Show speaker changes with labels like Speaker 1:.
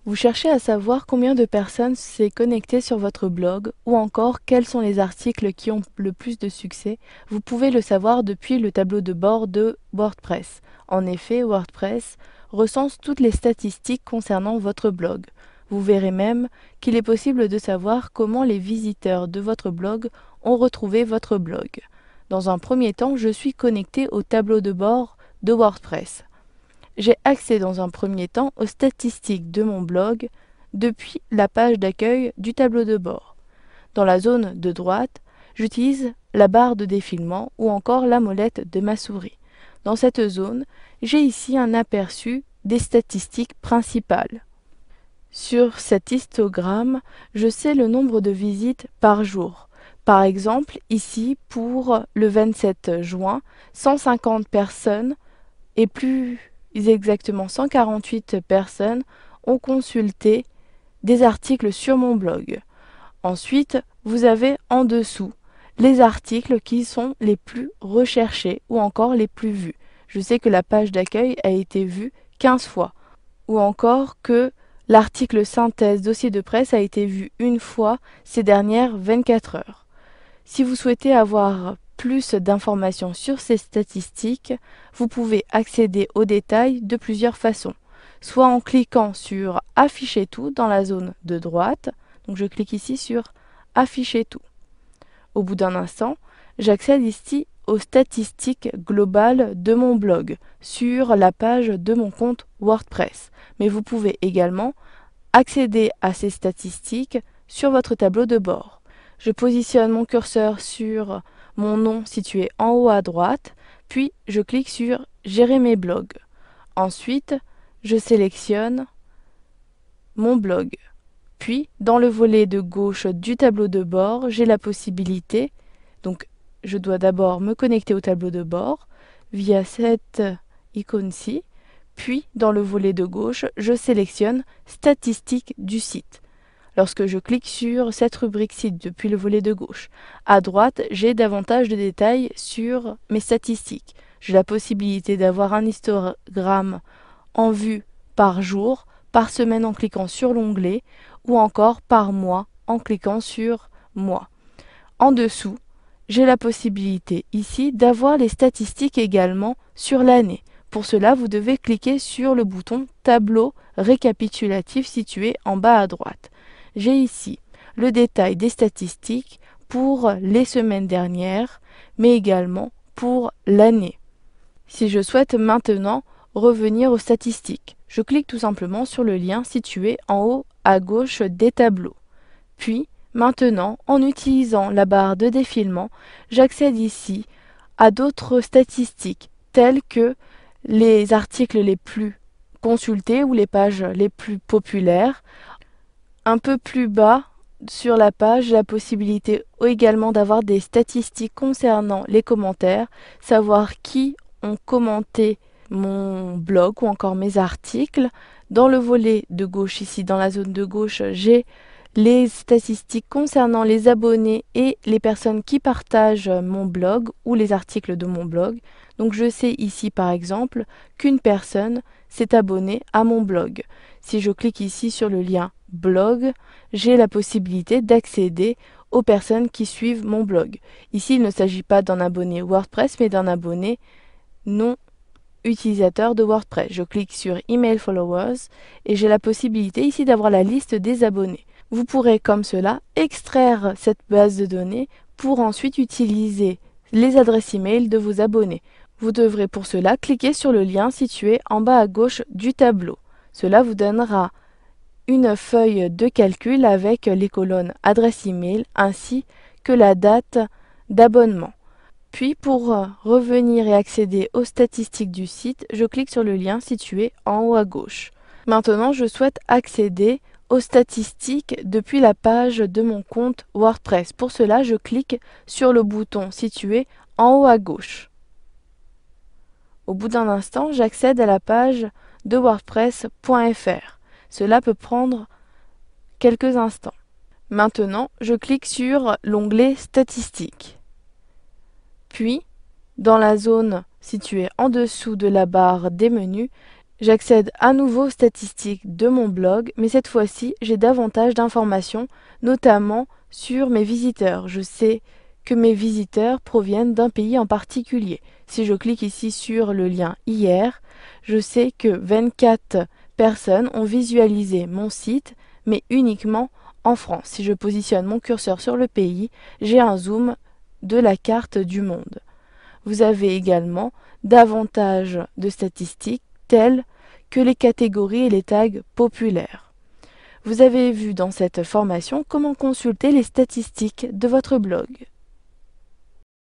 Speaker 1: Vous cherchez à savoir combien de personnes s'est connectées sur votre blog ou encore quels sont les articles qui ont le plus de succès. Vous pouvez le savoir depuis le tableau de bord de WordPress. En effet, WordPress recense toutes les statistiques concernant votre blog. Vous verrez même qu'il est possible de savoir comment les visiteurs de votre blog ont retrouvé votre blog. Dans un premier temps, je suis connecté au tableau de bord de WordPress. J'ai accès dans un premier temps aux statistiques de mon blog depuis la page d'accueil du tableau de bord. Dans la zone de droite, j'utilise la barre de défilement ou encore la molette de ma souris. Dans cette zone, j'ai ici un aperçu des statistiques principales. Sur cet histogramme, je sais le nombre de visites par jour. Par exemple, ici, pour le 27 juin, 150 personnes et plus exactement 148 personnes ont consulté des articles sur mon blog. Ensuite, vous avez en dessous les articles qui sont les plus recherchés ou encore les plus vus. Je sais que la page d'accueil a été vue 15 fois ou encore que l'article synthèse dossier de presse a été vu une fois ces dernières 24 heures. Si vous souhaitez avoir plus d'informations sur ces statistiques, vous pouvez accéder aux détails de plusieurs façons. Soit en cliquant sur Afficher tout dans la zone de droite, donc je clique ici sur Afficher tout. Au bout d'un instant, j'accède ici aux statistiques globales de mon blog sur la page de mon compte WordPress. Mais vous pouvez également accéder à ces statistiques sur votre tableau de bord. Je positionne mon curseur sur mon nom situé en haut à droite, puis je clique sur Gérer mes blogs. Ensuite, je sélectionne mon blog. Puis, dans le volet de gauche du tableau de bord, j'ai la possibilité, donc je dois d'abord me connecter au tableau de bord via cette icône-ci, puis dans le volet de gauche, je sélectionne Statistiques du site. Lorsque je clique sur cette rubrique site depuis le volet de gauche, à droite, j'ai davantage de détails sur mes statistiques. J'ai la possibilité d'avoir un histogramme en vue par jour, par semaine en cliquant sur l'onglet, ou encore par mois en cliquant sur mois. En dessous, j'ai la possibilité ici d'avoir les statistiques également sur l'année. Pour cela, vous devez cliquer sur le bouton Tableau récapitulatif situé en bas à droite. J'ai ici le détail des statistiques pour les semaines dernières, mais également pour l'année. Si je souhaite maintenant revenir aux statistiques, je clique tout simplement sur le lien situé en haut à gauche des tableaux. Puis, maintenant, en utilisant la barre de défilement, j'accède ici à d'autres statistiques telles que les articles les plus consultés ou les pages les plus populaires. Un peu plus bas sur la page, j'ai la possibilité également d'avoir des statistiques concernant les commentaires, savoir qui ont commenté mon blog ou encore mes articles. Dans le volet de gauche ici, dans la zone de gauche, j'ai les statistiques concernant les abonnés et les personnes qui partagent mon blog ou les articles de mon blog. Donc je sais ici par exemple qu'une personne s'est abonnée à mon blog. Si je clique ici sur le lien blog, j'ai la possibilité d'accéder aux personnes qui suivent mon blog. Ici, il ne s'agit pas d'un abonné WordPress, mais d'un abonné non utilisateur de WordPress. Je clique sur Email Followers et j'ai la possibilité ici d'avoir la liste des abonnés. Vous pourrez comme cela extraire cette base de données pour ensuite utiliser les adresses email de vos abonnés. Vous devrez pour cela cliquer sur le lien situé en bas à gauche du tableau. Cela vous donnera une feuille de calcul avec les colonnes adresse email ainsi que la date d'abonnement. Puis pour revenir et accéder aux statistiques du site, je clique sur le lien situé en haut à gauche. Maintenant, je souhaite accéder aux statistiques depuis la page de mon compte WordPress. Pour cela, je clique sur le bouton situé en haut à gauche. Au bout d'un instant, j'accède à la page de wordpress.fr. Cela peut prendre quelques instants. Maintenant, je clique sur l'onglet Statistiques. Puis, dans la zone située en dessous de la barre des menus, J'accède à nouveau aux statistiques de mon blog, mais cette fois-ci, j'ai davantage d'informations, notamment sur mes visiteurs. Je sais que mes visiteurs proviennent d'un pays en particulier. Si je clique ici sur le lien hier, je sais que 24 personnes ont visualisé mon site, mais uniquement en France. Si je positionne mon curseur sur le pays, j'ai un zoom de la carte du monde. Vous avez également davantage de statistiques telles que les catégories et les tags populaires. Vous avez vu dans cette formation comment consulter les statistiques de votre blog.